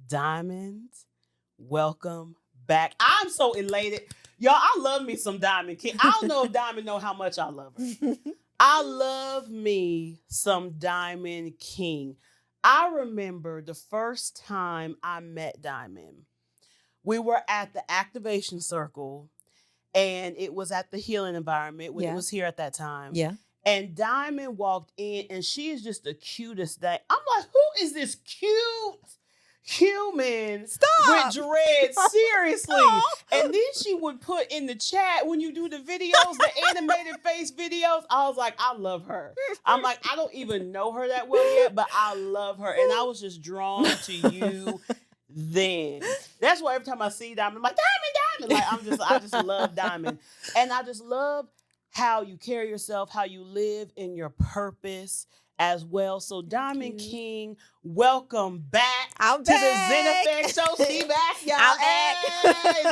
Diamond, welcome back. I'm so elated. Y'all, I love me some Diamond King. I don't know if Diamond know how much I love her. I love me some Diamond King. I remember the first time I met Diamond. We were at the activation circle and it was at the healing environment when it was here at that time. Yeah. And Diamond walked in and she is just the cutest thing. I'm like, who is this cute human with dreads? Seriously. And then she would put in the chat when you do the videos, the animated face videos. I was like, I love her. I'm like, I don't even know her that well yet, but I love her. And I was just drawn to you then. That's why every time I see Diamond, I'm like, Diamond. Like I just love Diamond. And I just love how you carry yourself, how you live in your purpose as well. So Diamond King, welcome back I'm to back. the Zen Effect Show. She back, y'all. I'm back.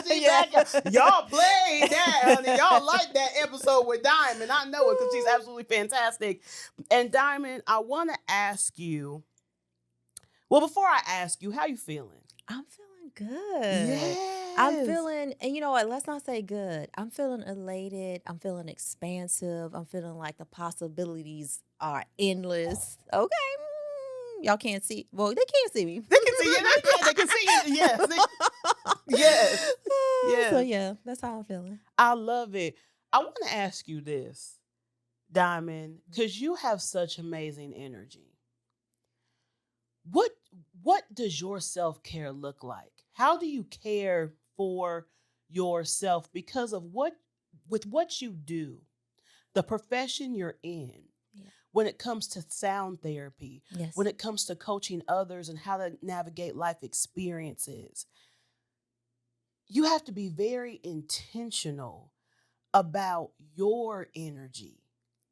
Hey, she back, y'all. Y'all played that, honey. Y'all like that episode with Diamond. I know it because she's absolutely fantastic. And Diamond, I want to ask you, well, before I ask you, how you feeling? I'm feeling good. Yes. I'm feeling, and you know what? Let's not say good. I'm feeling elated. I'm feeling expansive. I'm feeling like the possibilities are endless. Okay. Y'all can't see. Well, they can't see me. They can see you. They can see you. Yes. Yes. Yes. So, yeah, that's how I'm feeling. I love it. I want to ask you this, Diamond, because you have such amazing energy. What does your self-care look like? How do you care for yourself because of what you do, the profession you're in, when it comes to sound therapy, when it comes to coaching others and how to navigate life experiences? You have to be very intentional about your energy.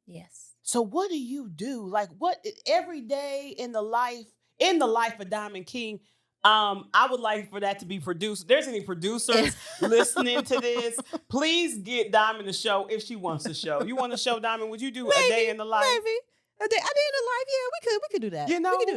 Yes. So what do you do? Like what every day in the life of Diamond King? I would like for that to be produced. If there's any producers listening to this, please get Diamond a show if she wants a show. You want a show, Diamond? Would you do a day in the life? Maybe. A day in the life, yeah, we could do that. You know, we could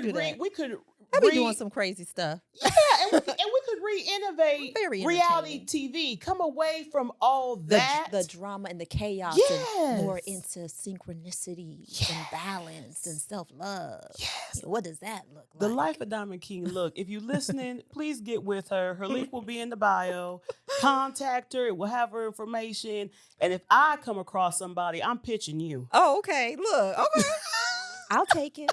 do that. We could I be doing some crazy stuff. Yeah, and we could re-innovate reality TV. Come away from all that. The drama and the chaos. Yes. And more into synchronicity and balance and self-love. Yes. What does that look like? The life of Diamond King. Look, if you're listening, please get with her. Her link will be in the bio. Contact her. It will have her information. And if I come across somebody, I'm pitching you. Oh, okay. Look. Okay. I'll take it.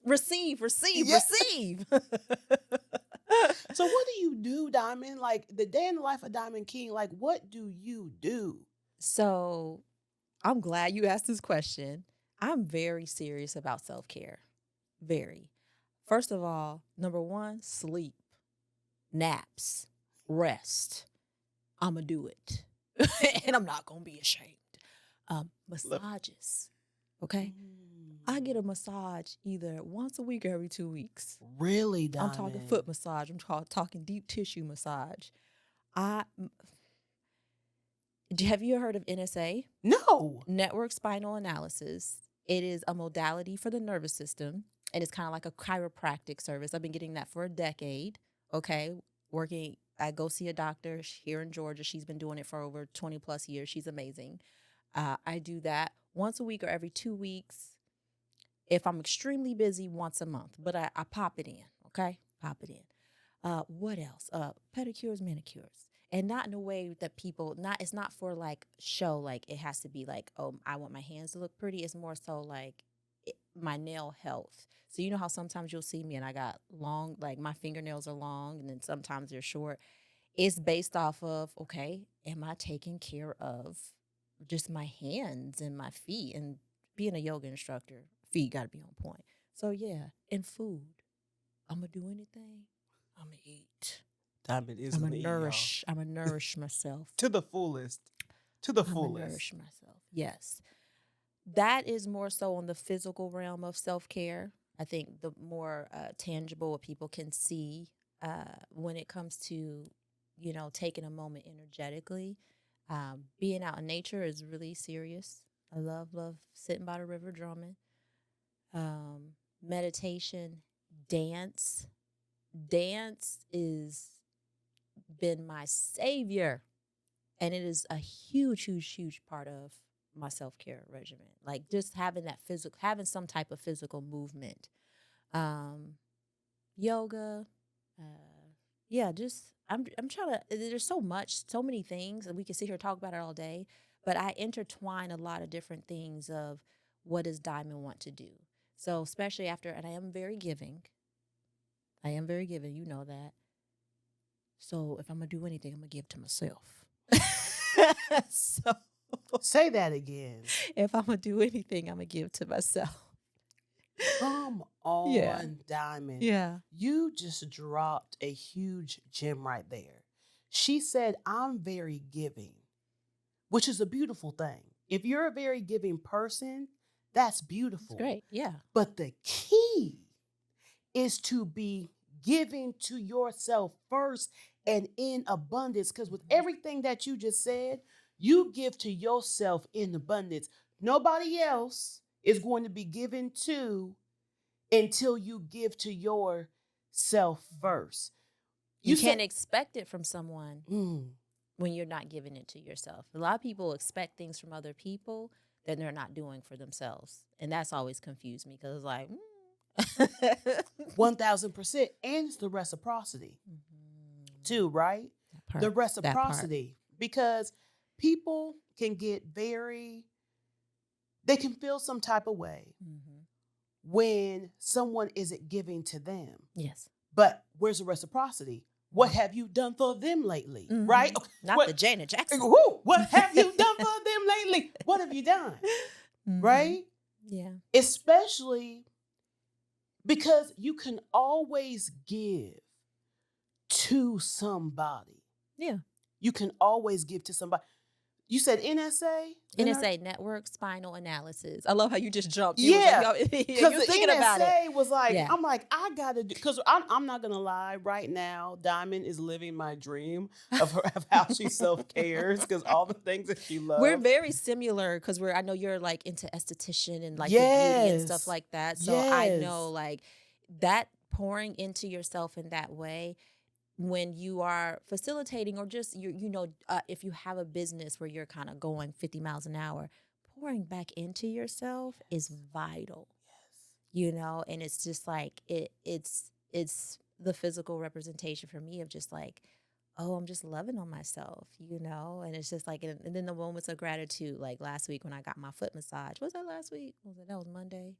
Receive. So what do you do, Diamond? Like the day in the life of Diamond King, like what do you do? So I'm glad you asked this question. I'm very serious about self-care. Very. First of all, number one, sleep, naps, rest. I'm going to do it. And I'm not going to be ashamed. Massages. Okay? I get a massage either once a week or every 2 weeks. Really, Diamond? I'm talking foot massage. I'm talking deep tissue massage. Have you heard of NSA? No. Network Spinal Analysis. It is a modality for the nervous system, and it's kind of like a chiropractic service. I've been getting that for a decade, okay? I go see a doctor here in Georgia. She's been doing it for over 20 plus years. She's amazing. I do that once a week or every 2 weeks. If I'm extremely busy, once a month. But I pop it in, okay? Pop it in. What else? Pedicures, manicures. And not in a way that it's not for like show, like it has to be like, oh, I want my hands to look pretty. It's more so like my nail health. So you know how sometimes you'll see me and I got long, like my fingernails are long and then sometimes they're short. It's based off of, okay, am I taking care of just my hands and my feet? And being a yoga instructor, feet got to be on point. So yeah, and food. I'm going to do anything. I'm going to eat. Diamond is I'm going to nourish. I'm gonna nourish myself to the fullest. To the fullest. I'm gonna nourish myself. Yes, that is more so on the physical realm of self-care. I think the more tangible what people can see when it comes to, taking a moment energetically. Being out in nature is really serious. I love sitting by the river drumming. Meditation, dance. Dance is been my savior, and it is a huge, huge, huge part of my self-care regimen. Like just having that physical, having some type of physical movement. Um, Yoga, yeah, just I'm trying to. There's so much, so many things, and we can sit here and talk about it all day. But I intertwine a lot of different things of what does Diamond want to do. So especially after, and I am very giving. I am very giving. You know that. So if I'm gonna do anything, I'm gonna give to myself. So Say that again. if I'm gonna do anything, I'm gonna give to myself. Come Yeah. on, Diamond. Yeah. You just dropped a huge gem right there. She said, I'm very giving, which is a beautiful thing. If you're a very giving person, that's beautiful. It's great. Yeah. But the key is to be giving to yourself first and in abundance. Because with everything that you just said, you give to yourself in abundance. Nobody else is going to be given to until you give to yourself first. You can't expect it from someone Mm, when you're not giving it to yourself. A lot of people expect things from other people that they're not doing for themselves. And that's always confused me because it's like, 1000%. And it's the reciprocity too, right? The reciprocity. Because people can get they can feel some type of way when someone isn't giving to them. Yes. But where's the reciprocity? What have you done for them lately? Right? Not the Janet Jackson. What have you done for them lately? What have you done? Right? Yeah. Especially because you can always give to somebody. Yeah. You can always give to somebody. You said NSA? NSA, Network Spinal Analysis. I love how you just jumped. Yeah. Because you're the thinking NSA about it. was like, Yeah. I'm like, I got to do, because I'm not going to lie. Right now, Diamond is living my dream of how she self-cares because all the things that she loves. We're very similar because I know you're like into esthetician and like the beauty and stuff like that. So I know like that pouring into yourself in that way when you are facilitating or just, if you have a business where you're kind of going 50 miles an hour, pouring back into yourself is vital. And it's just like it's the physical representation for me of just like, oh, I'm just loving on myself, and it's just like, and then the moments of gratitude, like last week when I got my foot massage. Was that last week? That was Monday?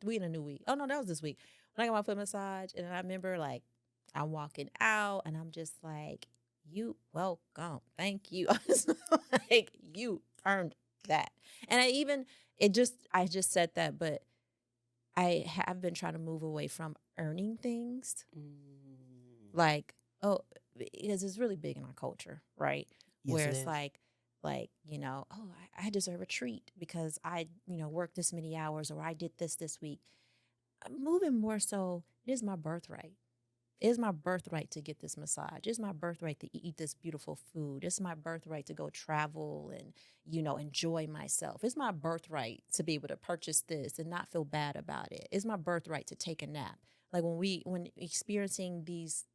We in a new week. Oh no, that was this week when I got my foot massage. And I remember like I'm walking out and I'm just like, you welcome, thank you. I was like, you earned that. And I just said that, but I have been trying to move away from earning things. Like, because it's really big in our culture, right? Yes, where it it's is. like, I deserve a treat because I, worked this many hours or I did this week. I'm moving more so, it is my birthright. It is my birthright to get this massage. It's my birthright to eat this beautiful food. It's my birthright to go travel and, enjoy myself. It's my birthright to be able to purchase this and not feel bad about it. It's my birthright to take a nap. Like when experiencing these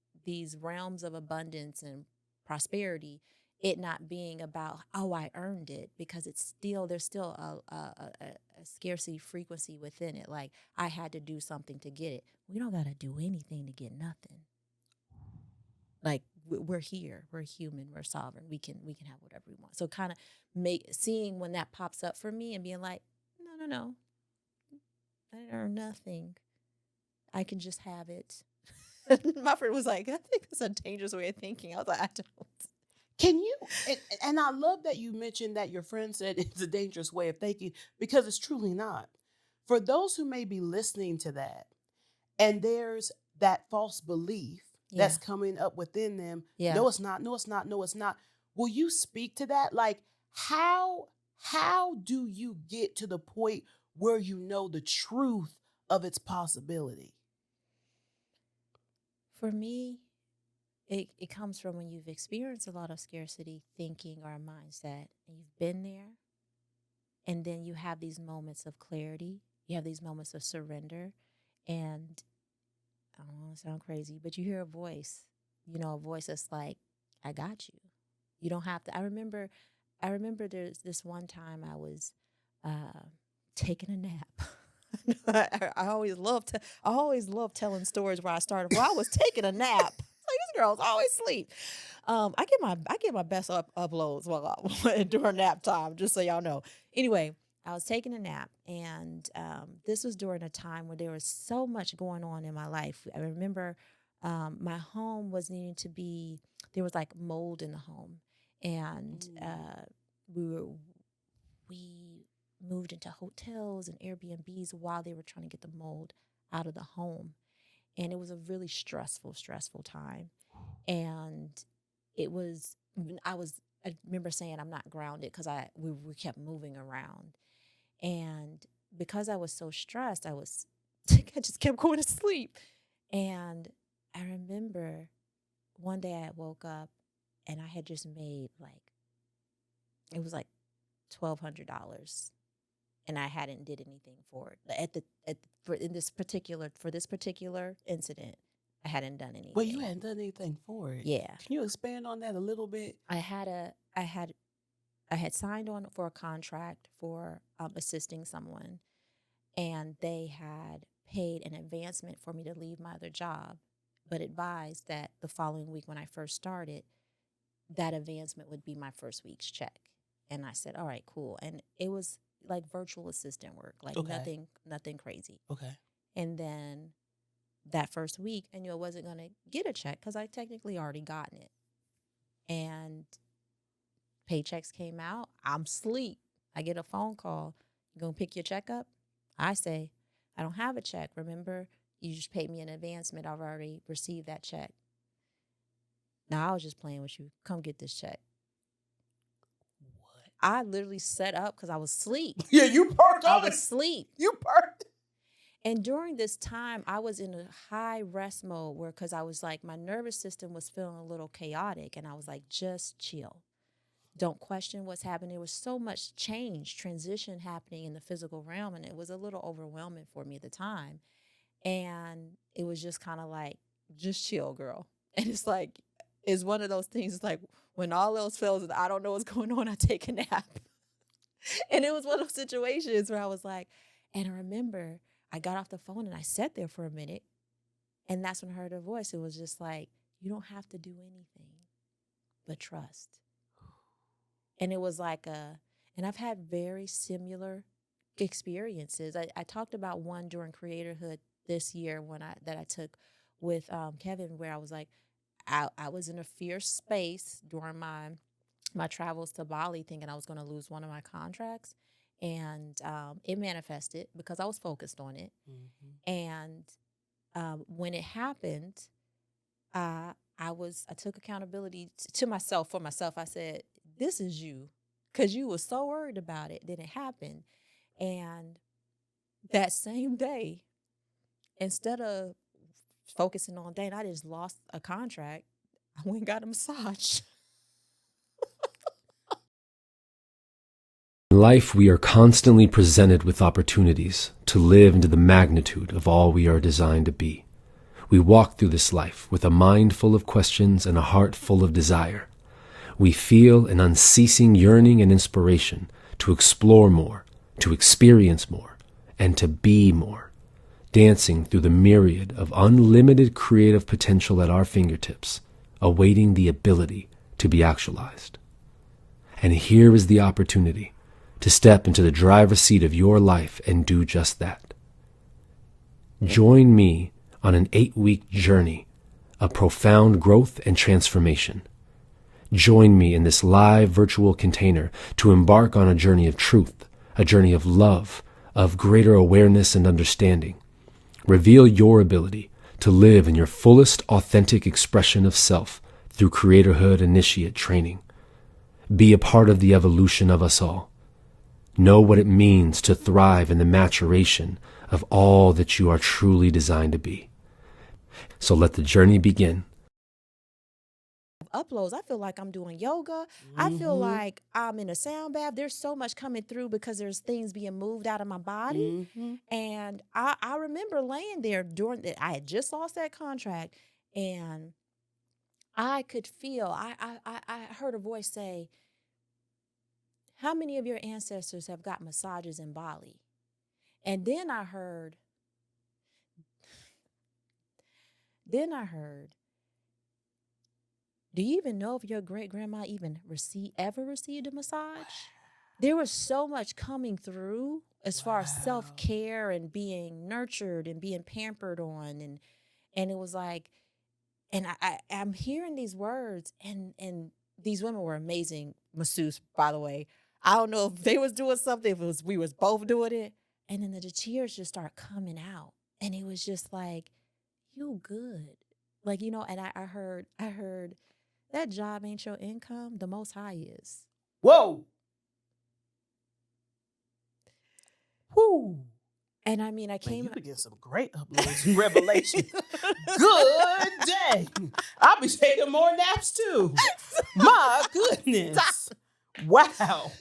realms of abundance and prosperity, it not being about, oh, I earned it, because there's still a scarcity frequency within it. Like I had to do something to get it. We don't got to do anything to get nothing. Like we're here, we're human, we're sovereign. We can have whatever we want. So kind of seeing when that pops up for me and being like, no, I didn't earn nothing. I can just have it. My friend was like, I think that's a dangerous way of thinking. I was like, I don't. Can you, and I love that you mentioned that your friend said it's a dangerous way of thinking, because it's truly not. For those who may be listening to that, and there's that false belief that's coming up within them. Yeah. No, it's not. No, it's not. No, it's not. Will you speak to that? Like, how do you get to the point where you know the truth of its possibility? For me, it comes from when you've experienced a lot of scarcity thinking or a mindset, and you've been there, and then you have these moments of clarity, you have these moments of surrender, and I don't want to sound crazy, but you hear a voice, a voice that's like, I got you. You don't have to. I remember there's this one time I was uh, taking a nap. I always love telling stories where I started. Well, I was taking a nap. Like, this girl's always asleep. I get my best uploads during nap time, just so y'all know. Anyway, I was taking a nap, and this was during a time where there was so much going on in my life. I remember my home was needing to be. There was like mold in the home, and we moved into hotels and Airbnbs while they were trying to get the mold out of the home, and it was a really stressful time. And it was I remember saying I'm not grounded because we kept moving around, and because I was so stressed, I just kept going to sleep. And I remember one day I woke up and I had just made it was like $1,200, and I hadn't did anything for it for this particular incident. I hadn't done anything. Well, you hadn't done anything for it. Yeah. Can you expand on that a little bit? I had signed on for a contract for assisting someone, and they had paid an advancement for me to leave my other job, but advised that the following week when I first started, that advancement would be my first week's check. And I said, all right, cool. And it was like virtual assistant work, like nothing crazy. Okay. And then that first week, I knew I wasn't going to get a check because I technically already gotten it. And paychecks came out. I'm asleep. I get a phone call. You going to pick your check up? I say, I don't have a check. Remember, you just paid me an advancement. I've already received that check. Now, I was just playing with you. Come get this check. What? I literally set up because I was asleep. Yeah, you perked I on was it. asleep. You perked. And during this time, I was in a high rest mode because I was like, my nervous system was feeling a little chaotic. And I was like, just chill. Don't question what's happening. There was so much transition happening in the physical realm. And it was a little overwhelming for me at the time. And it was just kind of like, just chill, girl. And it's one of those things. It's like when all else fails and I don't know what's going on, I take a nap. And it was one of those situations where I was like, and I remember I got off the phone and I sat there for a minute, and that's when I heard her voice. It was just like, you don't have to do anything but trust. And it was like and I've had very similar experiences. I talked about one during Creatorhood this year that I took with Kevin, where I was like, I was in a fierce space during my travels to Bali, thinking I was going to lose one of my contracts. And it manifested because I was focused on it. Mm-hmm. And when it happened, I took accountability to myself. For myself, I said, this is you, because you were so worried about it. Then it happened. And that same day, instead of focusing on that, I just lost a contract. I went and got a massage. In life, we are constantly presented with opportunities to live into the magnitude of all we are designed to be. We walk through this life with a mind full of questions and a heart full of desire. We feel an unceasing yearning and inspiration to explore more, to experience more, and to be more, dancing through the myriad of unlimited creative potential at our fingertips, awaiting the ability to be actualized. And here is the opportunity to step into the driver's seat of your life and do just that. Join me on an 8-week journey of profound growth and transformation. Join me in this live virtual container to embark on a journey of truth, a journey of love, of greater awareness and understanding. Reveal your ability to live in your fullest authentic expression of self through Creatorhood Initiate training. Be a part of the evolution of us all. Know what it means to thrive in the maturation of all that you are truly designed to be. So let the journey begin. uploads. I feel like I'm doing yoga. I feel like I'm in a sound bath. There's so much coming through because there's things being moved out of my body. And I remember laying there during that. I had just lost that contract, and I could feel, I heard a voice say, how many of your ancestors have got massages in Bali? And then I heard, do you even know if your great grandma even ever received a massage? There was so much coming through as far as self-care and being nurtured and being pampered on. And it was like, and I'm hearing these words, and these women were amazing masseuse, by the way. I don't know if they was doing something, if it was we was both doing it. And then the tears just start coming out. And it was just like, you good. Like, and I heard that job ain't your income, the Most High is. Whoa. Whoo. And I mean, I came. Man, you get some great uploads and revelations. Good day. I'll be taking more naps too. My goodness. Wow. Wow.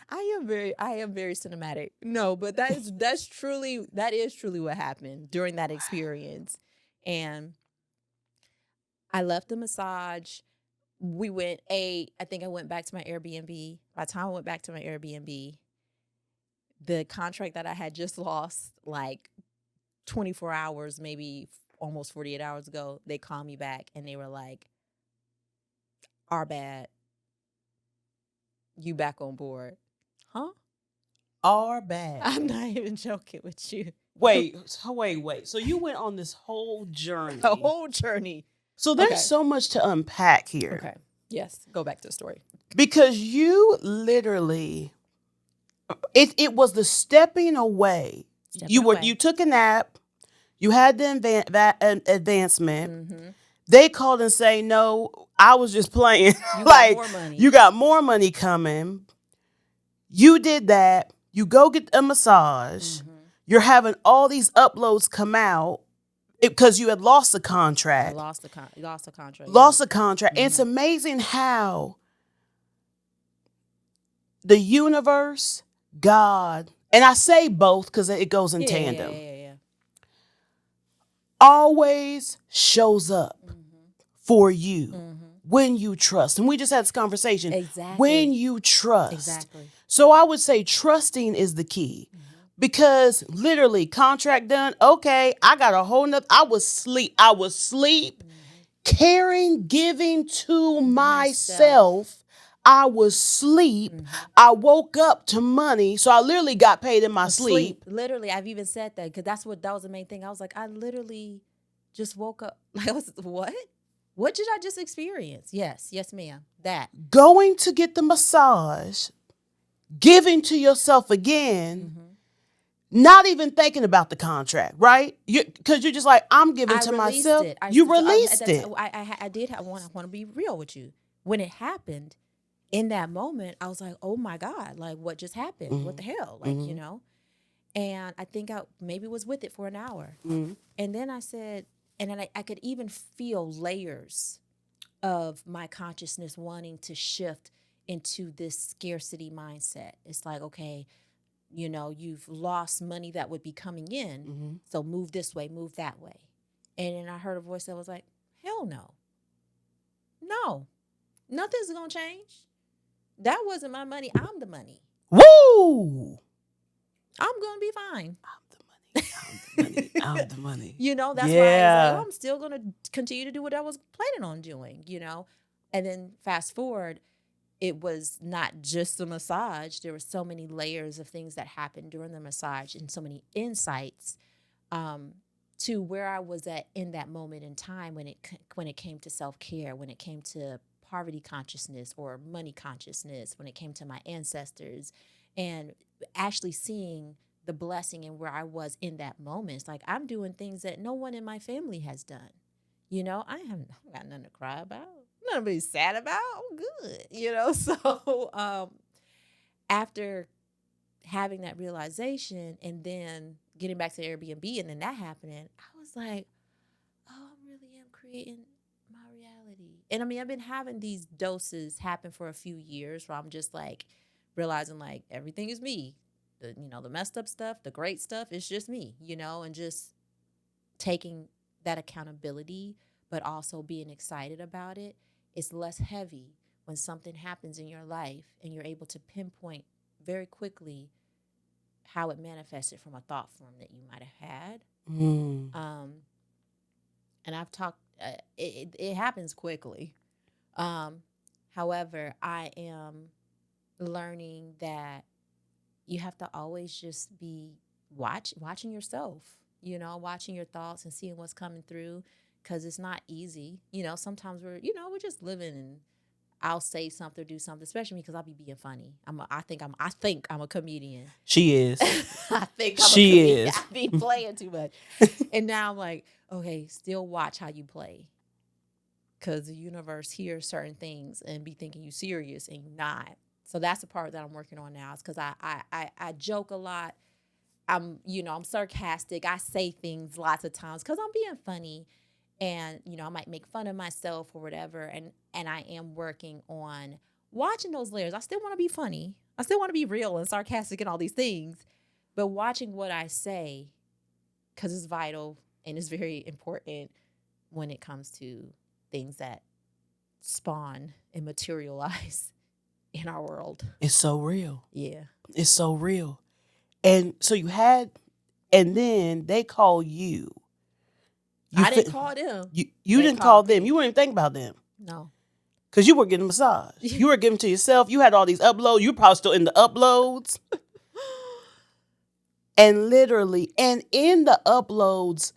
I am very cinematic. No, but that is truly what happened during that experience. And I left the massage. I think I went back to my Airbnb. By the time I went back to my Airbnb, the contract that I had just lost like 24 hours, maybe almost 48 hours ago, they called me back and they were like, our bad. You back on board. Huh? Our bad. I'm not even joking with you. Wait. So you went on this whole journey. A whole journey. So there's so much to unpack here. Okay. Yes. Go back to the story. Because you literally, it was the stepping away. You took a nap. You had the advancement. Mm-hmm. They called and say, no, I was just playing. You got more money. You got more money coming. You did that. You go get a massage. Mm-hmm. You're having all these uploads come out because you had lost the contract. Lost the contract. Lost the contract. Mm-hmm. It's amazing how the universe, God, and I say both because it goes in tandem. Yeah. Always shows up for you when you trust. And we just had this conversation. Exactly. When you trust. Exactly. So I would say trusting is the key. Because literally, contract done. Okay, I got a whole nother. I was sleep, caring, giving to myself. I was sleep. I woke up to money. So I literally got paid in my sleep. Literally, I've even said that because that was the main thing. I was like, I literally just woke up. I was, what? What did I just experience? Yes, ma'am. That. Going to get the massage, giving to yourself again, not even thinking about the contract, right? Because you're just like, I'm giving to myself. You released it. I did. I want to be real with you. When it happened, in that moment, I was like, oh my God, like what just happened? What the hell? Like, and I think I maybe was with it for an hour. And then I said, and then I could even feel layers of my consciousness wanting to shift into this scarcity mindset. It's like, okay, you've lost money that would be coming in. So move this way, move that way. And then I heard a voice that was like, hell no. No, nothing's going to change. That wasn't my money. I'm the money. Woo! I'm going to be fine. I'm the money. That's why I was like, I'm still going to continue to do what I was planning on doing, And then fast forward, it was not just the massage. There were so many layers of things that happened during the massage and so many insights to where I was at in that moment in time when it came to self-care, when it came to poverty consciousness or money consciousness, when it came to my ancestors, and actually seeing the blessing and where I was in that moment. It's like I'm doing things that no one in my family has done. I haven't got nothing to cry about, nothing to be sad about. I'm good. So after having that realization and then getting back to Airbnb and then that happening, I was like, oh, I really am creating my reality. And I mean, I've been having these doses happen for a few years where I'm just like realizing like everything is me. The messed up stuff, the great stuff, it's just me, and just taking that accountability, but also being excited about it. It's less heavy when something happens in your life and you're able to pinpoint very quickly how it manifested from a thought form that you might have had. And I've talked, it happens quickly. However, I am learning that you have to always just be watching yourself, watching your thoughts and seeing what's coming through, because it's not easy. Sometimes we're just living, and I'll say something or do something, especially because I'll be being funny. I think I'm a comedian. She is. I think I'm she a comedian. is. I be playing too much. And now I'm like, okay, still watch how you play. Because the universe hears certain things and be thinking you serious and you're not. So that's the part that I'm working on now. Is because I joke a lot. I'm sarcastic. I say things lots of times because I'm being funny. And, I might make fun of myself or whatever. And I am working on watching those layers. I still want to be funny. I still want to be real and sarcastic and all these things. But watching what I say, because it's vital and it's very important when it comes to things that spawn and materialize in our world. It's so real. Yeah. It's so real. And so and then they call you. I didn't call them. You didn't call them. You weren't even thinking about them. No. Because you were getting a massage. You were giving to yourself. You had all these uploads. You were probably still in the uploads. And literally, and in the uploads,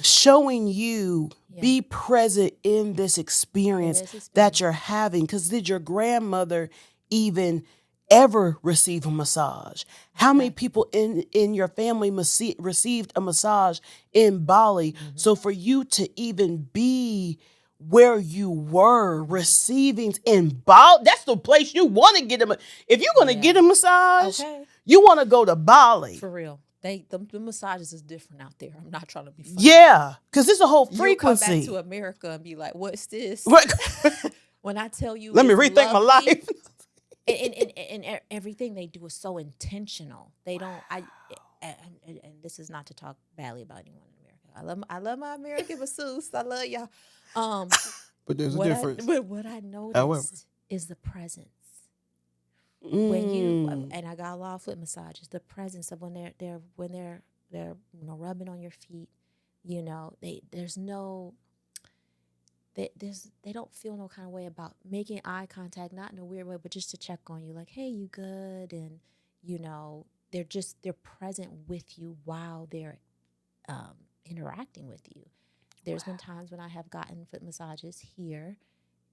showing you be present in this experience that you're having. Because did your grandmother even ever receive a massage? How many people in your family received a massage in Bali? Mm-hmm. So for you to even be where you were receiving in Bali, that's the place you want to get them. If you're going to get a massage, you want to go to Bali. For real. The massages is different out there. I'm not trying to be funny. Yeah, because it's a whole frequency. You come back to America and be like, what's this? When I tell you, let me rethink my life. and everything they do is so intentional. They don't. And this is not to talk badly about anyone in America. I love my American masseuse. I love y'all. But there's a difference. But what I noticed is the presence. When you and I got a lot of foot massages, the presence of when they're rubbing on your feet, they don't feel no kind of way about making eye contact, not in a weird way, but just to check on you, like, hey, you good? And they're present with you while they're interacting with you. There's been times when I have gotten foot massages here,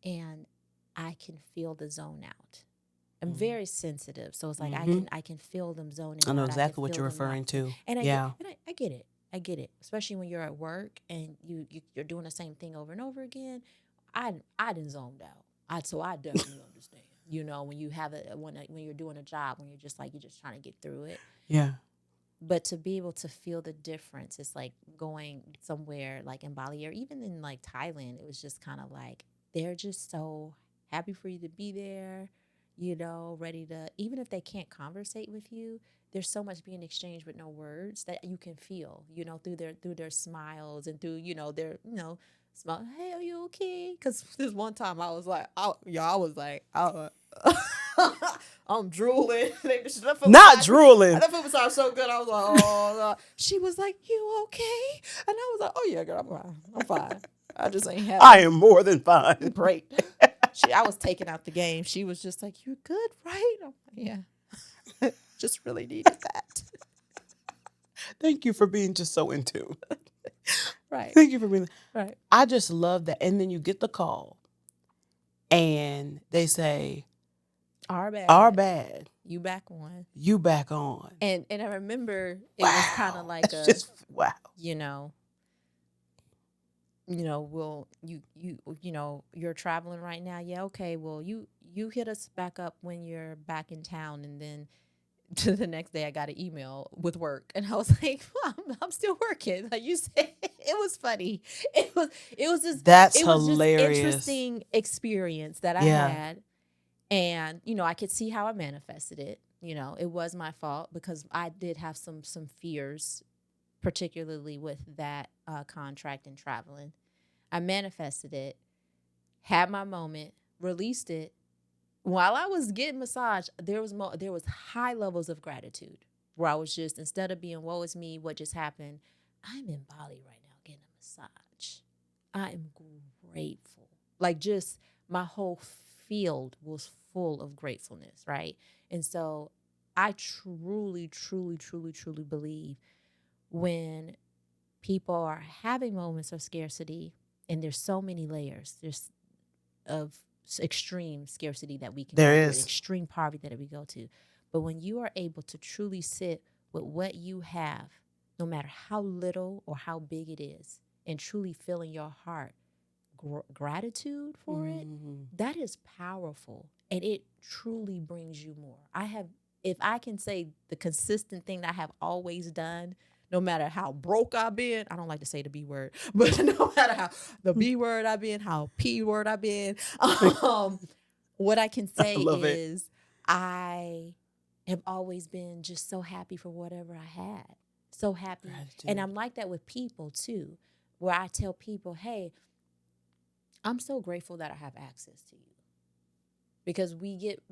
and I can feel the zone out. I'm very sensitive, so it's like I can feel them zoning out. I know exactly what you're referring to. And I get it. I get it, especially when you're at work and you're doing the same thing over and over again. I done zoned out. I definitely understand. When you have when you're doing a job, when you're just trying to get through it. Yeah. But to be able to feel the difference, it's like going somewhere like in Bali or even in like Thailand. It was just kind of like they're just so happy for you to be there. Ready to, even if they can't conversate with you, there's so much being exchanged with no words that you can feel, through their smiles and through, their, smile. Hey, are you okay? Because this one time I was like, I'm drooling. Not drooling. That foot massage so good. I was like, oh, God. She was like, you okay? And I was like, oh, yeah, girl, I'm fine. I just ain't happy. I am more than fine. Great. I was taking out the game. She was just like, you're good, right? I'm like, yeah. Just really needed that. Thank you for being just so in tune. Right. Thank you for being. Right. I just love that. And then you get the call and they say, Our bad. You back on. You back on. And I remember it was kind of like wow. Well, you're traveling right now. Yeah, okay. Well, you hit us back up when you're back in town, and then to the next day I got an email with work, and I was like, well, I'm still working. Like you said, it was funny. That's it was just hilarious. interesting experience that I Yeah. had. And, I could see how I manifested it. It was my fault because I did have some fears, particularly with that contract and traveling. I manifested it, had my moment, released it. While I was getting massage, there was high levels of gratitude where I was just, instead of being woe is me, what just happened, I'm in Bali right now getting a massage. I am grateful. Like, just my whole field was full of gratefulness, right? And so I truly, truly, truly, truly believe when people are having moments of scarcity, and there's so many layers, there's of extreme scarcity that we can There go is. through, extreme poverty that we go to. But when you are able to truly sit with what you have, no matter how little or how big it is, and truly feel in your heart gratitude for it, that is powerful, and it truly brings you more. If I can say the consistent thing that I have always done, no matter how broke I've been, I don't like to say the B word, but no matter how the B word I've been, how P word I've been, what I can say is I have always been just so happy for whatever I had. So happy. Gratitude. And I'm like that with people too, where I tell people, hey, I'm so grateful that I have access to you. Because we get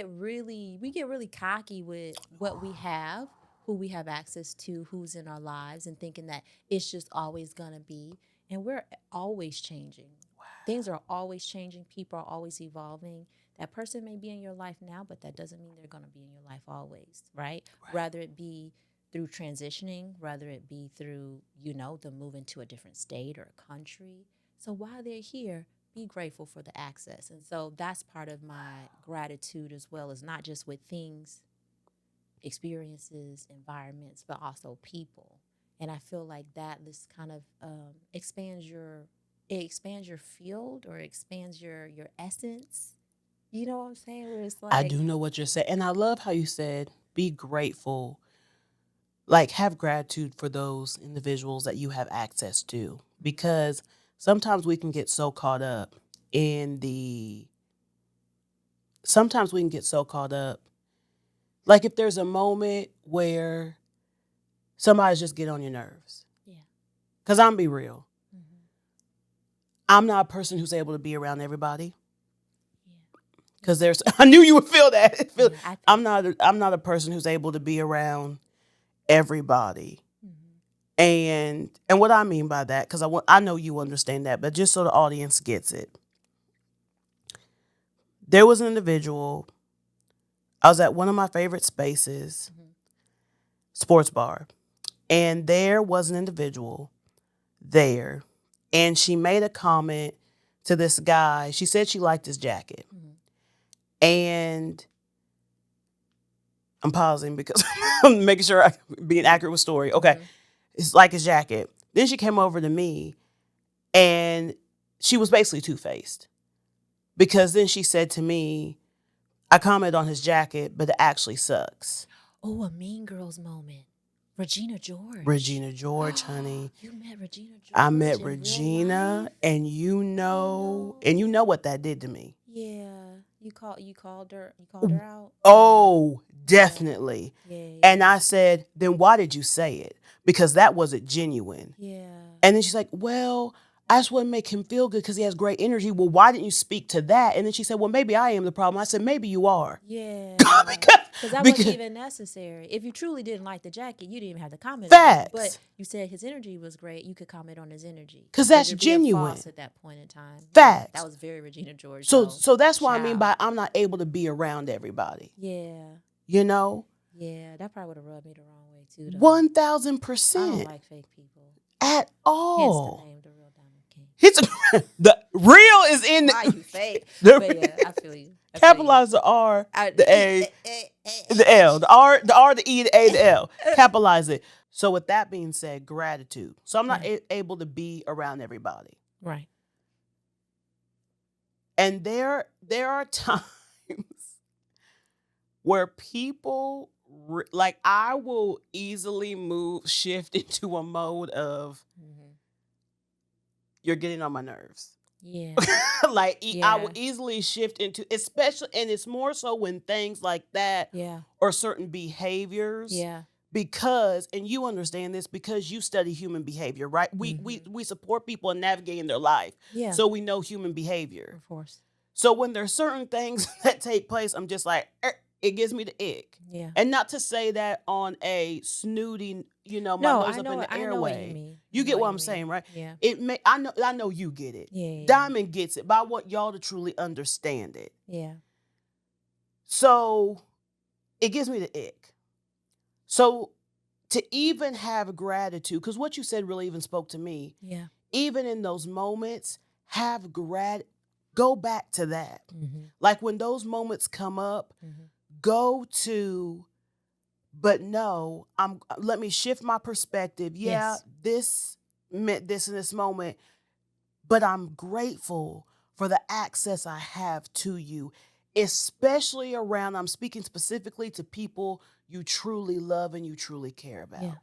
really cocky with what we have, who we have access to, who's in our lives, and thinking that it's just always gonna be. And we're always changing. Wow. Things are always changing. People are always evolving. That person may be in your life now, but that doesn't mean they're gonna be in your life always, right? Rather it be through transitioning, rather it be through, the move into a different state or a country. So while they're here, be grateful for the access. And so that's part of my gratitude as well, as not just with things, experiences, environments, but also people. And I feel like that this kind of expands your field, or expands your essence. You know what I'm saying? Where it's like, I do know what you're saying. And I love how you said, be grateful. Like, have gratitude for those individuals that you have access to. Because sometimes we can get so caught up like if there's a moment where somebody's just get on your nerves. Yeah. Because I'm be real. Mm-hmm. I'm not a person who's able to be around everybody. Because I knew you would feel that. I'm not a person who's able to be around everybody. Mm-hmm. And what I mean by that, because I know you understand that, but just so the audience gets it. There was an individual, I was at one of my favorite spaces, sports bar, and there was an individual there, and she made a comment to this guy. She said she liked his jacket. Mm-hmm. And I'm pausing because I'm making sure I'm being accurate with story. Okay. Mm-hmm. It's like his jacket. Then she came over to me, and she was basically two-faced. Because then she said to me, I commented on his jacket, but it actually sucks. Oh, a Mean Girls moment. Regina George, honey. You met Regina George. I met Regina, and you know what that did to me. Yeah. You called her out? Oh, definitely. Yeah. And I said, then why did you say it? Because that wasn't genuine. Yeah. And then she's like, well, I just want to make him feel good because he has great energy. Well, why didn't you speak to that? And then she said, well, maybe I am the problem. I said, maybe you are. Yeah. Because that wasn't even necessary. If you truly didn't like the jacket, you didn't even have to comment on it. But you said his energy was great. You could comment on his energy. Because that's genuine. False at that point in time. Facts. Yeah, that was very Regina George. So that's what I mean by I'm not able to be around everybody. Yeah. You know? Yeah, that probably would have rubbed me the wrong way too, though. 1,000%. I don't like fake people. At all. Hence the name, The Real Diamond King. The real is in why you fake. But yeah, I feel you. Capitalize the R, the A, the L. The R, the E, the A, the L. Capitalize it. So with that being said, gratitude. So I'm not able to be around everybody. Right. And there are times where people like I will easily shift into a mode of you're getting on my nerves. Yeah. Like Yeah. I will easily shift into, especially, and it's more so when things like that Yeah. or certain behaviors. Yeah. Because, and you understand this because you study human behavior, right? We support people in navigating their life. Yeah. So we know human behavior. Of course. So when there's certain things that take place, I'm just like, it gives me the ick. Yeah. And not to say that on a snooty, my nose up in the airway. I know what you mean. You get what I'm saying, right? Yeah. I know you get it. Yeah. Diamond gets it, but I want y'all to truly understand it. Yeah. So it gives me the ick. So to even have gratitude, because what you said really even spoke to me. Yeah. Even in those moments, go back to that. Like when those moments come up, go to, but no, let me shift my perspective. Yeah, Yes. this meant this in this moment, but I'm grateful for the access I have to you, especially around, I'm speaking specifically to people you truly love and you truly care about. Yeah.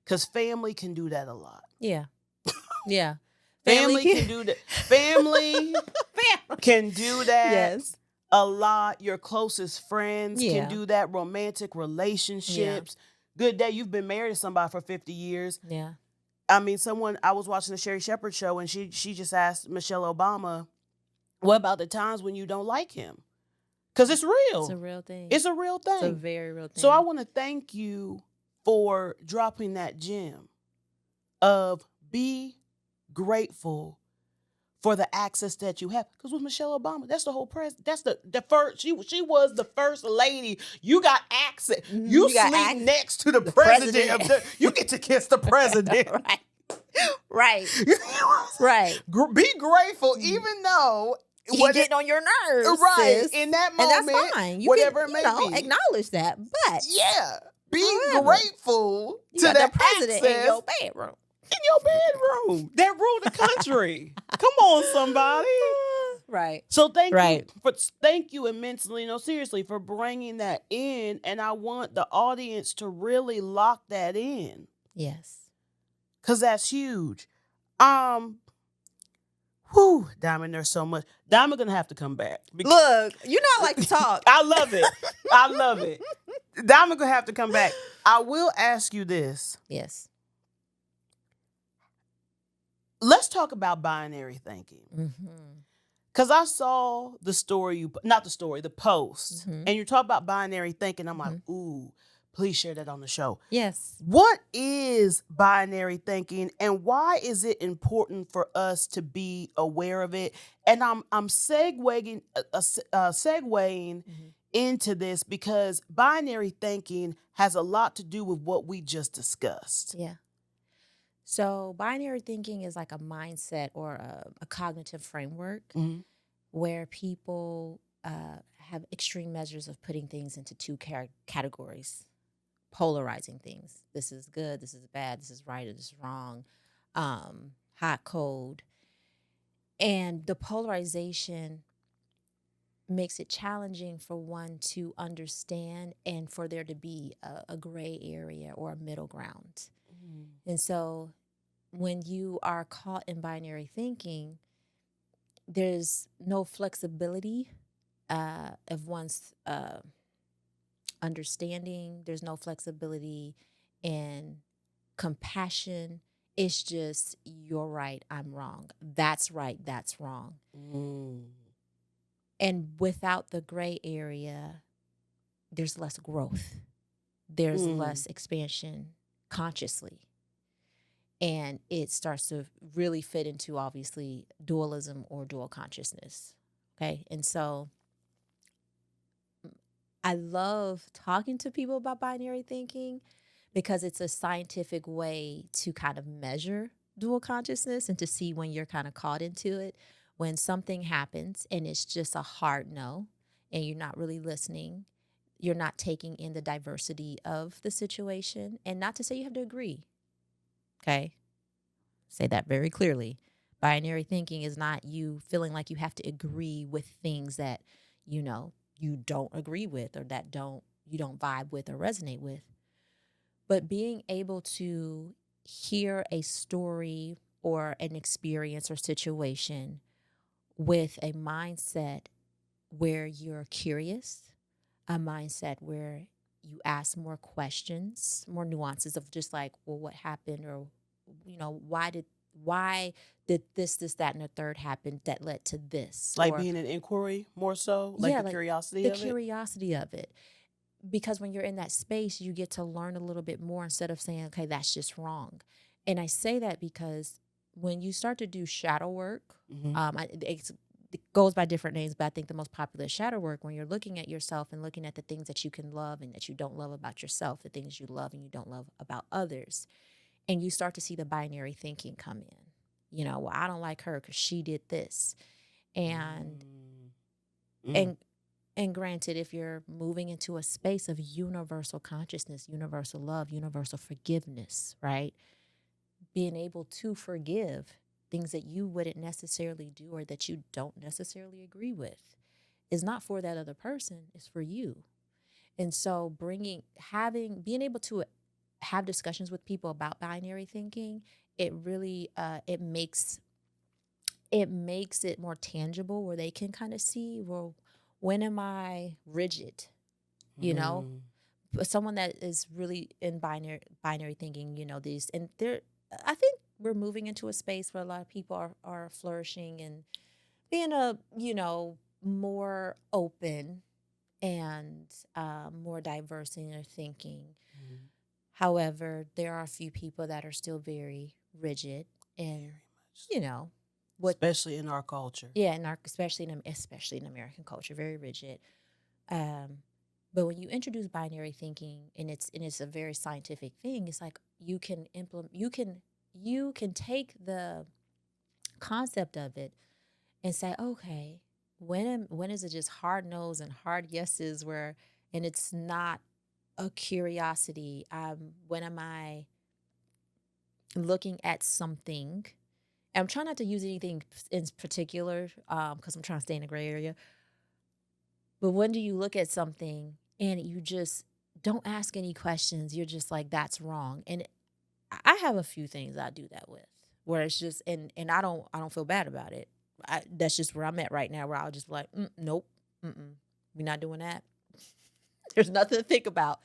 Because family can do that a lot. Yeah. Yeah. Family can do that. Family can do that. Yes. A lot. Your closest friends Yeah. can do that. Romantic relationships. Good day. You've been married to somebody for 50 years. Yeah. I mean, I was watching the Sherry Shepherd show and she just asked Michelle Obama, what about the times when you don't like him? Because it's real. It's a real thing. It's a real thing. It's a very real thing. So I want to thank you for dropping that gem of be grateful for the access that you have. Because with Michelle Obama, that's the whole that's the first, she was the first lady. You got access. You sleep next to the president. You get to kiss the president. Right. Right. Be grateful, even though he's getting on your nerves. Right. Sis. In that moment, and that's fine. You whatever can, it may be. Acknowledge that. But yeah. Be grateful to the that president access in your bedroom. In your bedroom that rule the country. Come on, somebody. Right. So thank you immensely, seriously, for bringing that in. And I want the audience to really lock that in. Yes. Because that's huge. Diamond, there's so much. Diamond gonna have to come back. Look, you know I like to talk. I love it. I love it. Diamond gonna have to come back. I will ask you this. Yes. Let's talk about binary thinking. Because I saw the story, the post, and you talk about binary thinking. I'm like, ooh, please share that on the show. Yes. What is binary thinking and why is it important for us to be aware of it? And I'm segueing into this because binary thinking has a lot to do with what we just discussed. Yeah. So binary thinking is like a mindset or a cognitive framework where people have extreme measures of putting things into two categories, polarizing things. This is good, this is bad, this is right, or this is wrong, hot, cold. And the polarization makes it challenging for one to understand and for there to be a gray area or a middle ground. And so when you are caught in binary thinking, there's no flexibility of one's understanding. There's no flexibility in compassion. It's just, you're right, I'm wrong. That's right, that's wrong. And without the gray area, there's less growth. There's less expansion consciously. And it starts to really fit into, obviously, dualism or dual consciousness. Okay? And so I love talking to people about binary thinking because it's a scientific way to kind of measure dual consciousness and to see when you're kind of caught into it. When something happens and it's just a hard no and you're not really listening, you're not taking in the diversity of the situation. And not to say you have to agree. Okay? Say that very clearly. Binary thinking is not you feeling like you have to agree with things that, you don't agree with or that don't don't vibe with or resonate with. But being able to hear a story or an experience or situation with a mindset where you're curious, a mindset where you ask more questions, more nuances of just like, well, what happened, or why did this, that, and the third happen that led to this? Like or being an inquiry more so, like the curiosity of it. The curiosity of it. Because when you're in that space, you get to learn a little bit more instead of saying, okay, that's just wrong. And I say that because when you start to do shadow work, it goes by different names, but I think the most popular is shadow work, when you're looking at yourself and looking at the things that you can love and that you don't love about yourself, the things you love and you don't love about others. And you start to see the binary thinking come in. Well, I don't like her because she did this. And granted, if you're moving into a space of universal consciousness, universal love, universal forgiveness, right? Being able to forgive things that you wouldn't necessarily do or that you don't necessarily agree with is not for that other person, it's for you. And so being able to have discussions with people about binary thinking, it really it makes it more tangible, where they can kind of see, well, when am I rigid? Someone that is really in binary thinking, these, and I think we're moving into a space where a lot of people are flourishing and being more open and more diverse in their thinking. However, there are a few people that are still very rigid, and especially in our culture. Yeah, especially in American culture, very rigid. But when you introduce binary thinking, and it's a very scientific thing, it's like you can take the concept of it and say, okay, when is it just hard no's and hard yeses, and it's not a curiosity? When am I looking at something? I'm trying not to use anything in particular because I'm trying to stay in the gray area. But when do you look at something and you just don't ask any questions? You're just like, that's wrong. And I have a few things I do that with, where it's just, and I don't feel bad about it. That's just where I'm at right now, where I'll just be like, nope, we're not doing that. There's nothing to think about.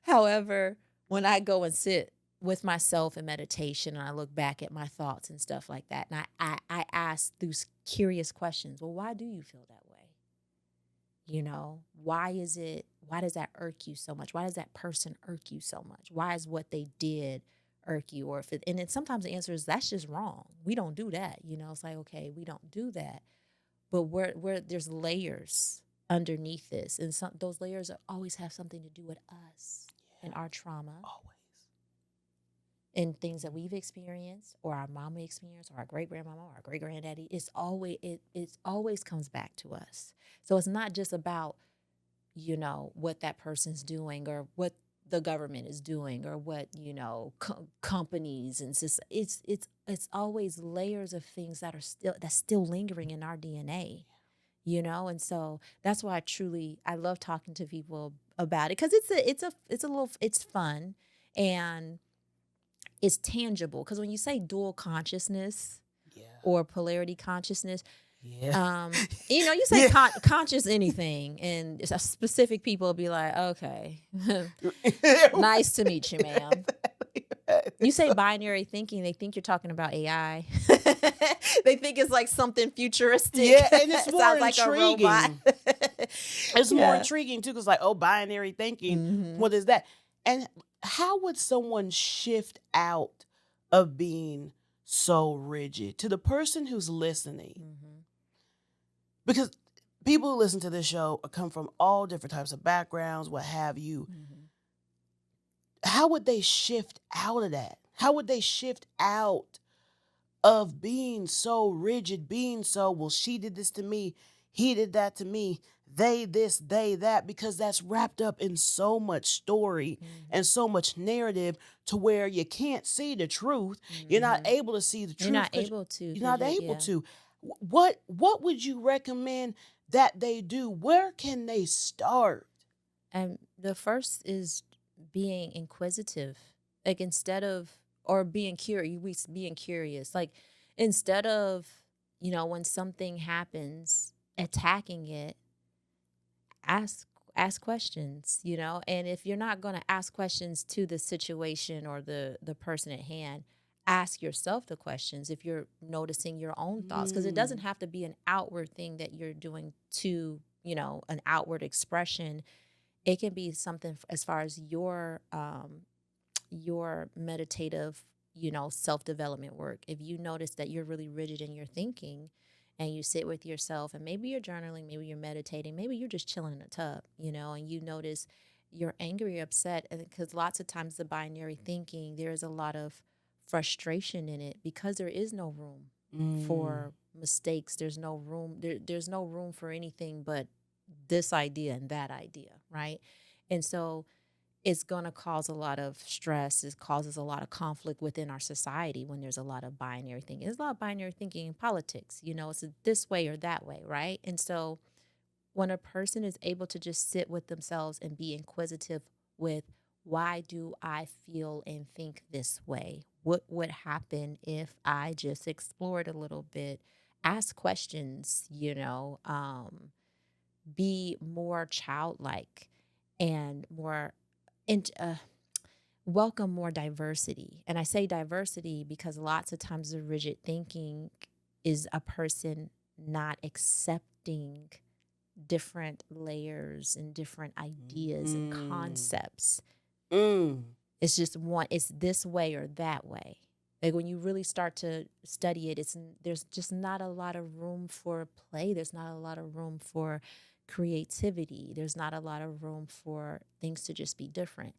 However, when I go and sit with myself in meditation and I look back at my thoughts and stuff like that, and I ask those curious questions. Well, why do you feel that way? Why does that irk you so much? Why does that person irk you so much? Why is what they did irk you? And then sometimes the answer is, that's just wrong. We don't do that. It's like, okay, we don't do that. But where there's layers underneath this, and those layers always have something to do with us and our trauma. Always. And things that we've experienced, or our mama experienced, or our great grandmama, or our great granddaddy, it always comes back to us. So it's not just about what that person's doing, or what the government is doing, or what companies, and it's always layers of things that's still lingering in our DNA. And so that's why I love talking to people about it, because it's fun and it's tangible. Because when you say dual consciousness or polarity consciousness, you say conscious anything, and specific people will be like, okay, nice to meet you, ma'am. You say binary thinking, they think you're talking about AI. They think it's like something futuristic. Yeah, and it's more intriguing. Like it's more intriguing too, because binary thinking, what is that? And how would someone shift out of being so rigid? To the person who's listening, because people who listen to this show come from all different types of backgrounds, what have you. How would they shift out of that? How would they shift out of being so rigid, being so, well, she did this to me, he did that to me, they this, they that, because that's wrapped up in so much story and so much narrative, to where you can't see the truth. You're not able to see the truth. You're not able to. You're not able to. What would you recommend that they do? Where can they start? And the first is being inquisitive. Like instead of, or being curious, being curious. Like instead of, when something happens, attacking it, ask ask questions, and if you're not going to ask questions to the situation or the person at hand, ask yourself the questions if you're noticing your own thoughts, because it doesn't have to be an outward thing that you're doing to, an outward expression. It can be something as far as your meditative, self-development work. If you notice that you're really rigid in your thinking and you sit with yourself, and maybe you're journaling, maybe you're meditating, maybe you're just chilling in a tub, and you notice you're angry, upset, and because lots of times the binary thinking, there's a lot of frustration in it because there is no room for mistakes. There's no room for anything but this idea and that idea, right? And so it's going to cause a lot of stress. It causes a lot of conflict within our society when there's a lot of binary thinking. There's a lot of binary thinking in politics. It's this way or that way, right? And so when a person is able to just sit with themselves and be inquisitive with, why do I feel and think this way? What would happen if I just explored a little bit? Ask questions, be more childlike and more and welcome more diversity. And I say diversity because lots of times the rigid thinking is a person not accepting different layers and different ideas and concepts. It's just it's this way or that way. Like when you really start to study it, there's just not a lot of room for play. There's not a lot of room for creativity. There's not a lot of room for things to just be different.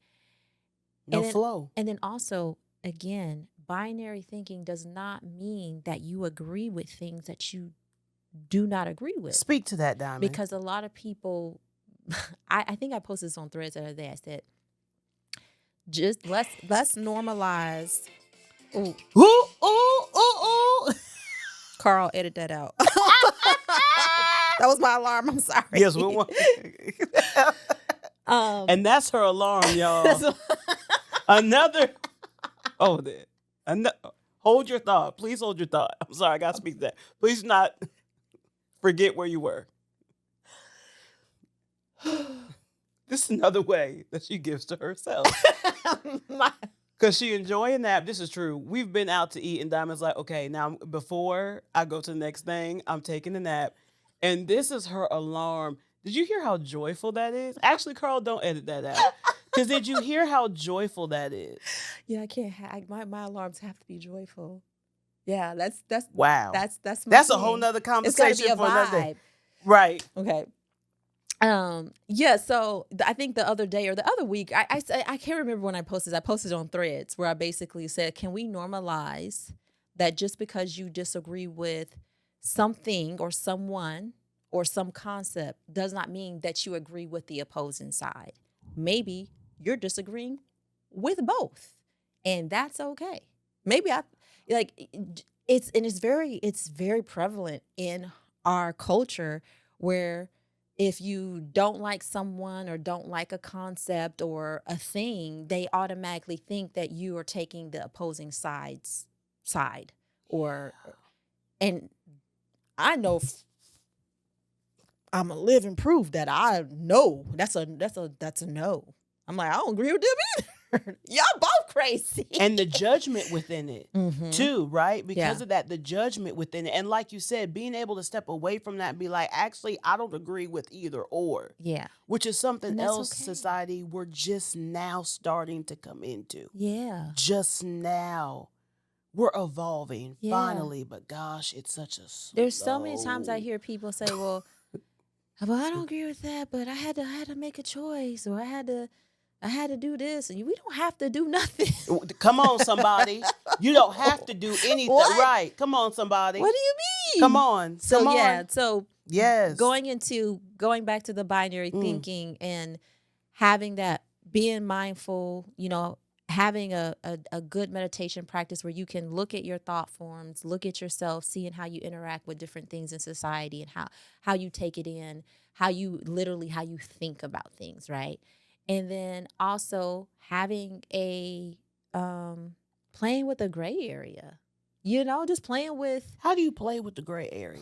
Flow. And then also, again, binary thinking does not mean that you agree with things that you do not agree with. Speak to that, Diamond. Because a lot of people, I think I posted this on Threads the other day. I said, just let's normalize. Ooh, ooh, ooh, ooh. Carl, edit that out. That was my alarm. I'm sorry. Yes, we want. And that's her alarm, y'all. Another. Oh, there. Hold your thought. Please hold your thought. I'm sorry, I gotta speak to that. Please not forget where you were. This is another way that she gives to herself. Because she enjoy a nap. This is true. We've been out to eat and Diamond's like, okay, now before I go to the next thing, I'm taking a nap. And this is her alarm. Did you hear how joyful that is? Actually, Carl, don't edit that out. Because did you hear how joyful that is? Yeah, I can't. My alarms have to be joyful. Yeah, that's wow. That's a whole nother conversation. It's gotta be a for another vibe. day. Right. Okay. Yeah, so I think the other day or the other week, I can't remember when I posted on Threads where I basically said, can we normalize that just because you disagree with something or someone or some concept does not mean that you agree with the opposing side. Maybe you're disagreeing with both, and that's okay. Maybe it's very prevalent in our culture where if you don't like someone or don't like a concept or a thing, they automatically think that you are taking the opposing side's side. And I know I'm a living proof that I know that's a no. I'm like, I don't agree with them either. Y'all both crazy. And the judgment within it too, right? Because Yeah. of that, the judgment within it. And like you said, being able to step away from that and be like, actually, I don't agree with either or. Yeah. Which is something else, okay. society, we're just now starting to come into. Yeah. Just now. We're evolving, finally. But gosh, it's such a slow... There's so many times I hear people say, well, I don't agree with that, but I had to make a choice, or I had to do this, and we don't have to do nothing. Come on, somebody. You don't have to do anything. What? Right. Come on, somebody. What do you mean? Come on. So, Come on. yeah. So, yes. Going back to the binary thinking and having that, being mindful, having a good meditation practice where you can look at your thought forms, look at yourself, seeing how you interact with different things in society and how you take it in, how you think about things, right? And then also having a playing with a gray area. Just playing with How do you play with the gray area?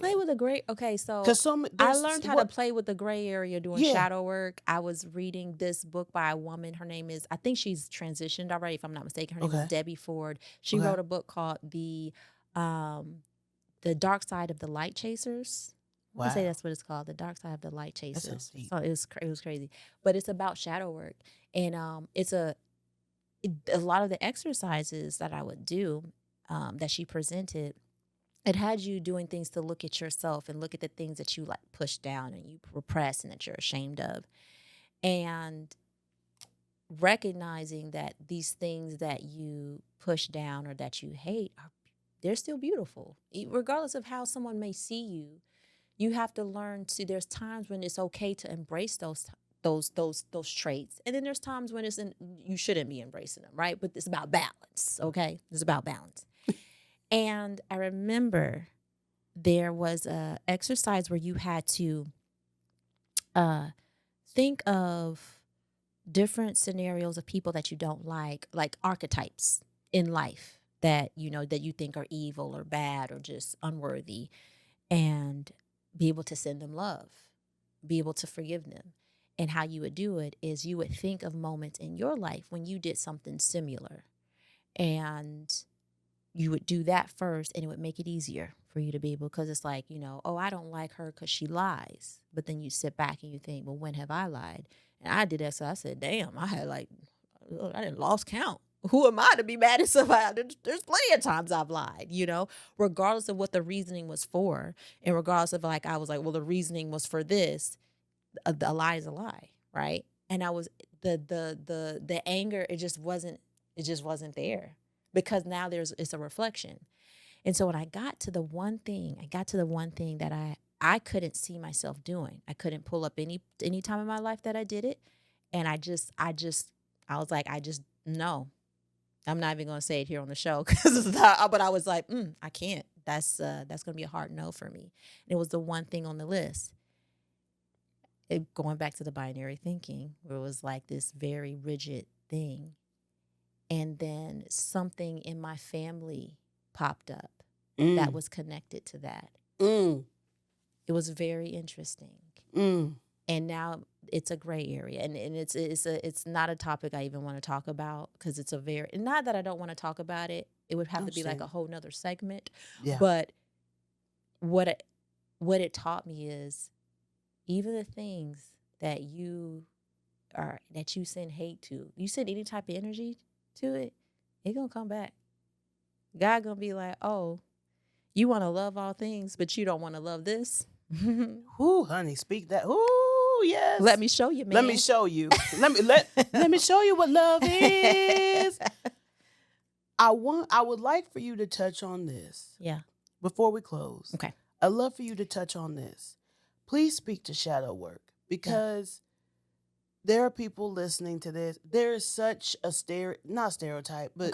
Okay, so 'Cause I learned how to what? play with the gray area doing Yeah. shadow work. I was reading this book by a woman. Her name is, I think she's transitioned already, if I'm not mistaken. Her name is Okay. Debbie Ford. She Okay. wrote a book called The Dark Side of the Light Chasers. I want to say Wow. that's what it's called, The Dark Side of the Light That sounds Chasers. deep. So it was crazy, but it's about shadow work, and a lot of the exercises that I would do, that she presented, it had you doing things to look at yourself and look at the things that you like push down and you repress and that you're ashamed of, and recognizing that these things that you push down or that you hate they're still beautiful, regardless of how someone may see you. You have to learn to. There's times when it's okay to embrace those traits, and then there's times when you shouldn't be embracing them, right? But it's about balance. Okay, it's about balance. And I remember there was a exercise where you had to think of different scenarios of people that you don't like archetypes in life that you think are evil or bad or just unworthy, and be able to send them love, be able to forgive them. And how you would do it is you would think of moments in your life when you did something similar, and you would do that first, and it would make it easier for you to be able, because it's like, oh, I don't like her because she lies. But then you sit back and you think, well, when have I lied? And I did that, so I said, damn, I didn't lost count. Who am I to be mad at somebody? There's plenty of times I've lied, regardless of what the reasoning was for. And regardless of I was like, well, the reasoning was for this. A lie is a lie, right? And I was the anger, it just wasn't there, because now it's a reflection. And so when I got to the one thing that I couldn't see myself doing. I couldn't pull up any time in my life that I did it. And I was like, no, I'm not even going to say it here on the show because it's not, but I was like, I can't. That's going to be a hard no for me. And it was the one thing on the list. Going back to the binary thinking, where it was like this very rigid thing. And then something in my family popped up that was connected to that. It was very interesting. And now it's a gray area, and it's not a topic I even want to talk about, because it's not that I don't want to talk about it. It would have to be like a whole nother segment. Yeah. But what it taught me is, even the things that you send hate to, you send any type of energy to it, it's gonna come back. God gonna be like, oh, you want to love all things, but you don't want to love this. Ooh, honey, speak that. Ooh, yes. Let me show you, man. Let me show you. let me show you what love is. I would like for you to touch on this. Yeah. Before we close. Okay. I'd love for you to touch on this. Please speak to shadow work, because there are people listening to this. There is such a not stereotype, but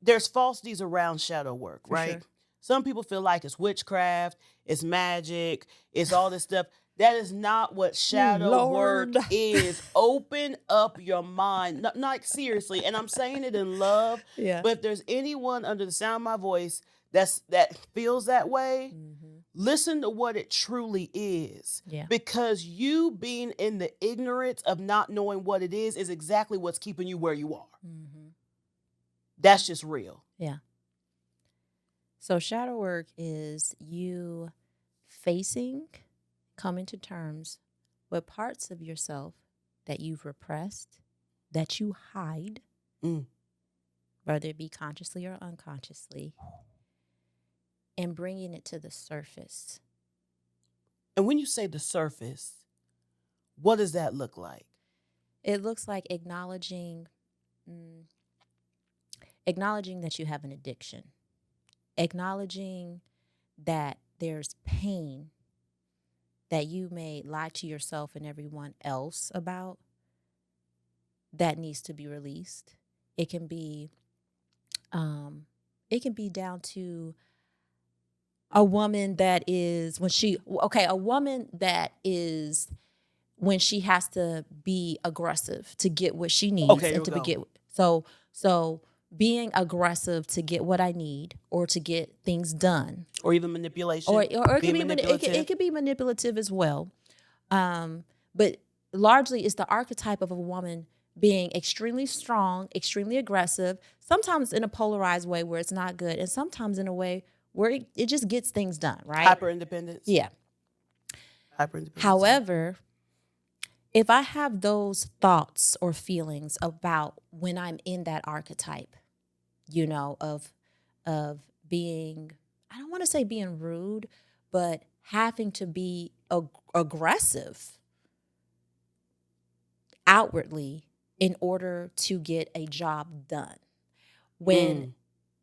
there's falsities around shadow work, right? Sure. Some people feel like it's witchcraft, it's magic, it's all this stuff. That is not what shadow work is. Open up your mind. Not seriously, and I'm saying it in love. Yeah. But if there's anyone under the sound of my voice that feels that way, listen to what it truly is. Yeah. Because you being in the ignorance of not knowing what it is exactly what's keeping you where you are. That's just real. Yeah. So shadow work is you coming to terms with parts of yourself that you've repressed, that you hide, whether it be consciously or unconsciously, and bringing it to the surface. And when you say the surface, what does that look like? It looks like acknowledging that you have an addiction, acknowledging that there's pain that you may lie to yourself and everyone else about that needs to be released. It can be down to a woman that is a woman that is when she has to be aggressive to get what she needs Okay, and to get so being aggressive to get what I need or to get things done, or even manipulation, or it could being be manipulative. it could be manipulative as well. But largely it's the archetype of a woman being extremely strong, extremely aggressive, sometimes in a polarized way where it's not good, and sometimes in a way where it just gets things done, right? Hyper independence. Yeah. Hyper independence. However, if I have those thoughts or feelings about when I'm in that archetype, of being, I don't want to say being rude, but having to be aggressive outwardly in order to get a job done. When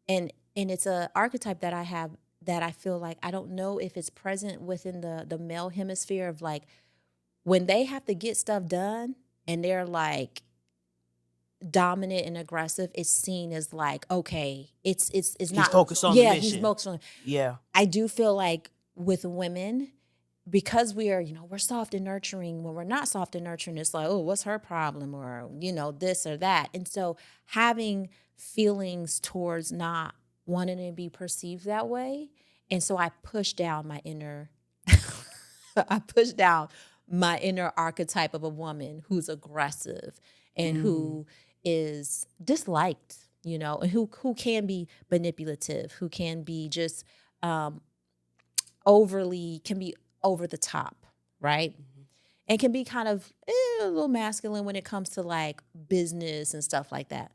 and it's a archetype that I have that I feel like I don't know if it's present within the male hemisphere of like when they have to get stuff done and they're like dominant and aggressive, it's seen as like, okay, it's he's not focused on the mission. He's focused on. Yeah. I do feel like with women, because we are, we're soft and nurturing, when we're not soft and nurturing, it's like, oh, what's her problem? Or, this or that. And so having feelings towards not wanting to be perceived that way. And so I push down my inner, archetype of a woman who's aggressive and who is disliked, and who can be manipulative, who can be just can be over the top, right? And can be kind of a little masculine when it comes to like business and stuff like that.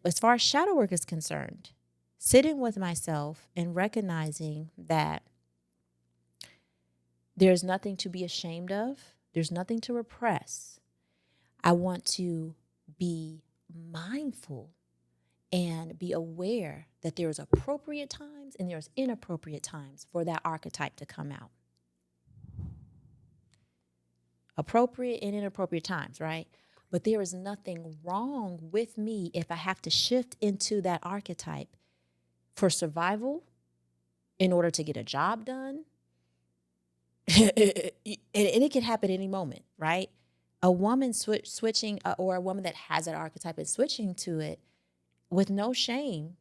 As far as shadow work is concerned, sitting with myself and recognizing that there's nothing to be ashamed of, there's nothing to repress. I want to be mindful and be aware that there's appropriate times and there's inappropriate times for that archetype to come out. Appropriate and inappropriate times, right? But there is nothing wrong with me if I have to shift into that archetype for survival in order to get a job done. And it can happen any moment, right? A woman switching or a woman that has that archetype and switching to it with no shame,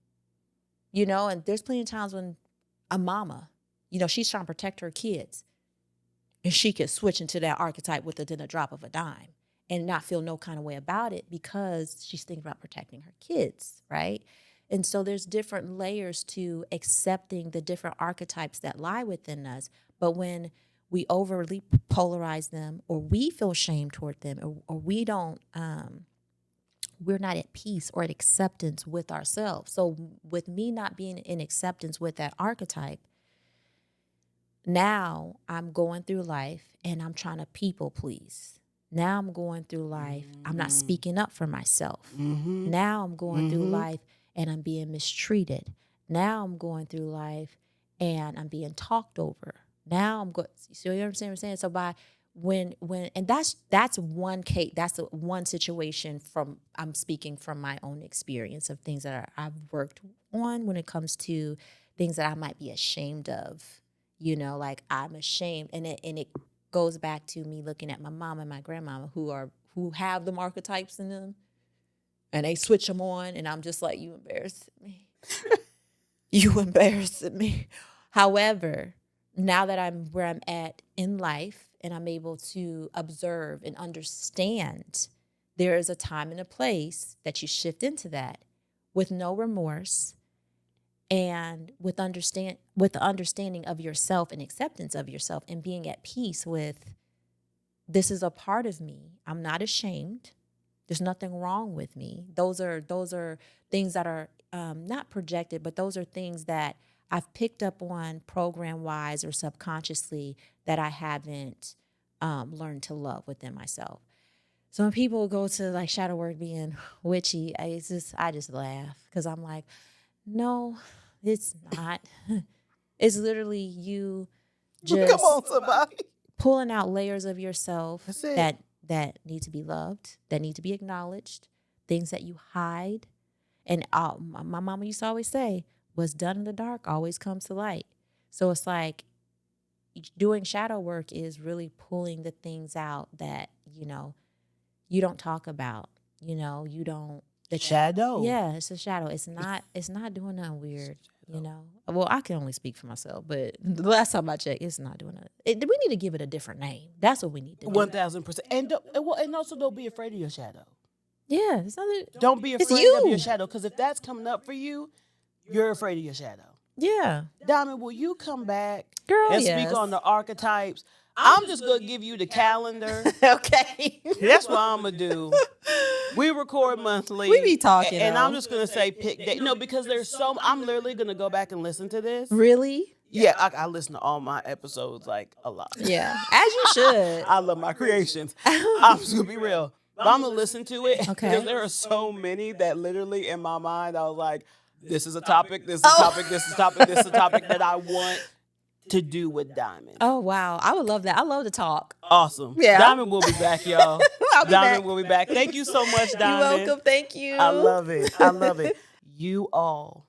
and there's plenty of times when a mama, she's trying to protect her kids and she could switch into that archetype within a drop of a dime and not feel no kind of way about it because she's thinking about protecting her kids, right? And so there's different layers to accepting the different archetypes that lie within us. But when we overly polarize them or we feel shame toward them or we don't, we're not at peace or at acceptance with ourselves. So with me not being in acceptance with that archetype, now I'm going through life and I'm trying to people please. Now I'm going through life, I'm not speaking up for myself. Now I'm going through life and I'm being mistreated. Now I'm going through life and I'm being talked over. Now I'm going, so you understand what I'm saying? So and that's one case, that's one situation I'm speaking from my own experience of things that I've worked on when it comes to things that I might be ashamed of, like I'm ashamed. And it goes back to me looking at my mom and my grandmama who have the archetypes in them and they switch them on. And I'm just like, you embarrassed me. You embarrassed me. However, now that I'm where I'm at in life and I'm able to observe and understand, there is a time and a place that you shift into that with no remorse and with the understanding of yourself and acceptance of yourself and being at peace with, this is a part of me. I'm not ashamed. There's nothing wrong with me. Those are things that are not projected, but those are things that I've picked up on program-wise or subconsciously that I haven't learned to love within myself. So when people go to like shadow work being witchy, I just laugh because I'm like, no, it's not. It's literally you just come on, somebody. Pulling out layers of yourself That's it. that need to be loved, that need to be acknowledged, things that you hide. And my mama used to always say, what's done in the dark always comes to light. So it's like doing shadow work is really pulling the things out that, you don't talk about, you don't. Shadow. Yeah, it's a shadow. It's not doing nothing weird, Well, I can only speak for myself, but the last time I checked, it's not doing it. We need to give it a different name. That's what we need to do. 1000%. And also don't be afraid of your shadow. Yeah, it's not. Don't be It's afraid of you. your shadow, because if that's coming up for you, you're afraid of your shadow. Yeah, Diamond, will you come back girl. and Yes. speak on the archetypes? I'm just gonna give you the calendar. Okay. That's what I'm gonna do. We record monthly. We be talking, and though. I'm just gonna say pick date. No, because there's so. I'm literally gonna go back and listen to this. Really? Yeah, I listen to all my episodes like a lot. Yeah, as you should. I love my creations. I'm just gonna be real. But I'm gonna listen to it Okay. because there are so many that literally in my mind I was like, this is a topic, this is a topic, this is a topic, this is a topic that I want to do with Diamond. Oh wow, I would love that. I love to talk. Awesome. Yeah. Diamond will be back, y'all. I'll be Diamond back. will be back. Thank you so much, You're Diamond. welcome. Thank you. I love it. I love it. You all,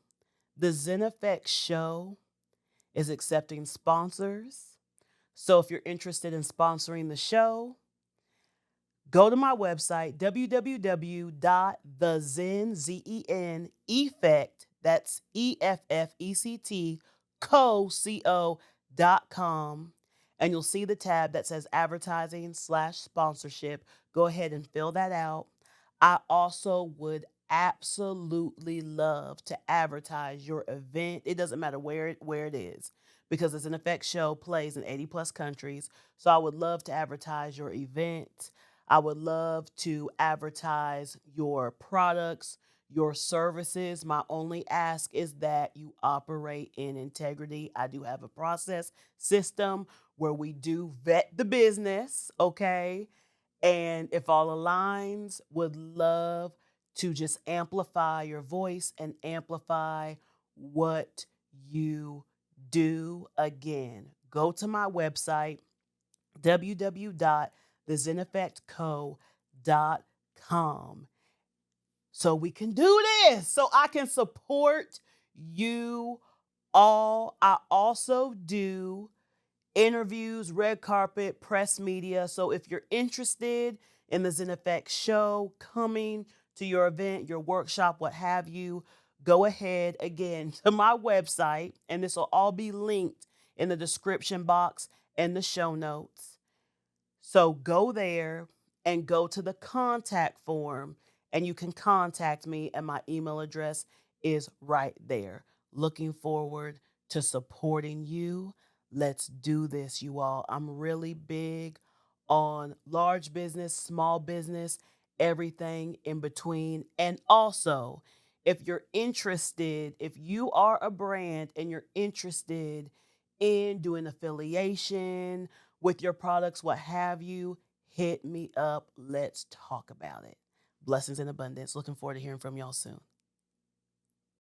the Zen Effect Show is accepting sponsors. So if you're interested in sponsoring the show, go to my website, www.thezen, that's EFFECT, co.com, and you'll see the tab that says advertising/sponsorship. Go ahead and fill that out. I also would absolutely love to advertise your event. It doesn't matter where it is, because it's an effect show, plays in 80 plus countries. So I would love to advertise your event. I would love to advertise your products, your services. My only ask is that you operate in integrity. I do have a process system where we do vet the business, okay? And if all aligns, would love to just amplify your voice and amplify what you do. Again, go to my website, www.thezeneffectco.com, so we can do this, so I can support you all. I also do interviews, red carpet, press media. So if you're interested in the Zen Effect Show, coming to your event, your workshop, what have you, go ahead again to my website, and this will all be linked in the description box and the show notes. So go there and go to the contact form, and you can contact me, and my email address is right there. Looking forward to supporting you. Let's do this, you all. I'm really big on large business, small business, everything in between. And also, if you're interested, if you are a brand and you're interested in doing affiliation with your products, what have you, hit me up. Let's talk about it. Blessings in abundance. Looking forward to hearing from y'all soon.